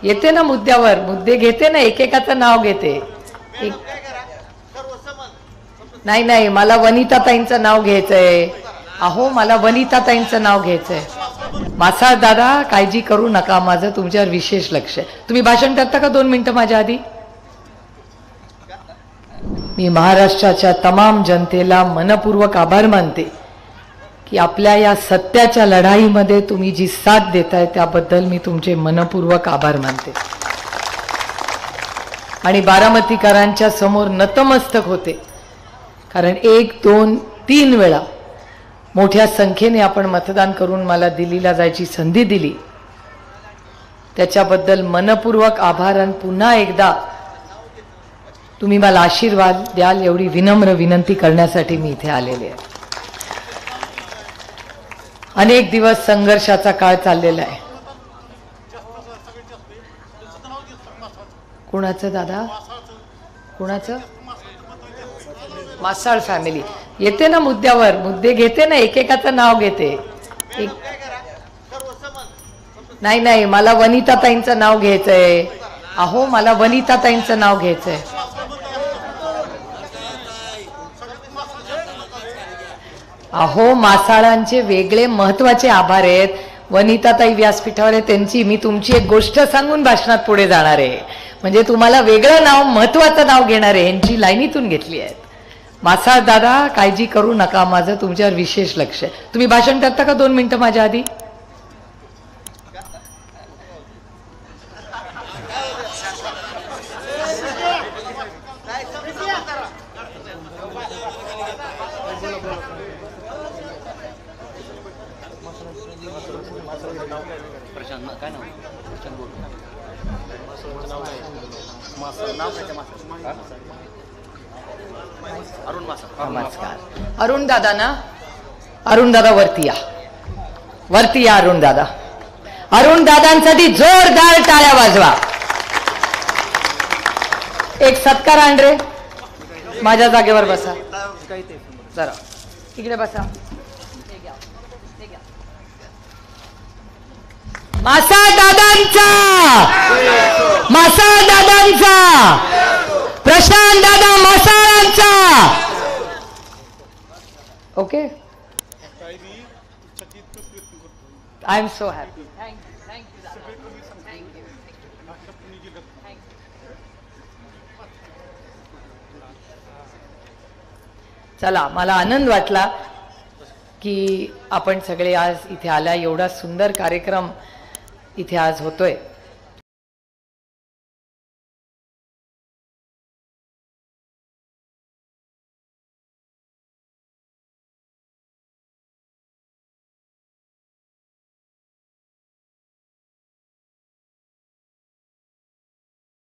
येते ना मुद्द्यावर, मुद्दे घेते ना, एकेकाचं नाव घेते. नाही नाही, मला वनिताताईंचं नाव घ्यायचंय. अहो, मला वनिताताईंचं नाव घ्यायचंय. मासाळ दादा, काळजी करू नका, माझं तुमच्यावर विशेष लक्ष आहे. तुम्ही भाषण करता का 2 मिनिटं माझ्या आधी? मी महाराष्ट्राच्या तमाम जनतेला मनपूर्वक आभार मानते की आपल्या या सत्याच्या लढाईमध्ये तुम्ही जी साथ देताय त्याबद्दल मी तुमचे मनपूर्वक आभार मानते. आणि बारामतीकरांच्या समोर नतमस्तक होते, कारण 1, 2, 3 वेळा मोठ्या संख्येने आपण मतदान करून मला दिल्लीला जायची संधी दिली. त्याच्याबद्दल मनपूर्वक आभार. आणि पुन्हा एकदा तुम्ही मला आशीर्वाद द्याल एवढी विनम्र विनंती करण्यासाठी मी इथे आलेले आहे. अनेक दिवस संघर्षाचा काळ चाललेला आहे. कुणाचं दादा? कुणाचं? मासाळ फॅमिली. येते ना मुद्द्यावर, मुद्दे घेते ना, एकेकाचं नाव घेते. नाही नाही, मला वनिताताईंचं नाव घ्यायचंय. अहो, मला वनिताताईंचं नाव घ्यायचंय. अहो, मासाळांचे वेगळे महत्वाचे आभार आहेत. वनिताताई व्यासपीठावर आहे त्यांची. मी तुमची एक गोष्ट सांगून भाषणात पुढे जाणार आहे, म्हणजे तुम्हाला वेगळं नाव, महत्वाचं नाव घेणार आहे. यांची लाईनीतून घेतली आहेत. मासाळ दादा, काळजी करू नका, माझं तुमच्यावर विशेष लक्ष आहे. तुम्ही भाषण करता का 2 मिनिटं माझ्या आधी? नमस्कार. अरुण दादा ना? अरुण दादा वरती या, वरती या. अरुण दादा, अरुण दादांसाठी जोरदार टाळ्या वाजवा. एक सत्कार आण रे. माझ्या जागेवर बसा जरा, इकडे बसा. मासाळ दादांचा, मासाळ दादांचा, प्रशांत दादा मासाळांचा. Okay, I am so happy. चला, मला आनंद वाटला की आपण सगळे आज इथे आला. एवढा सुंदर कार्यक्रम इथे आज होतोय.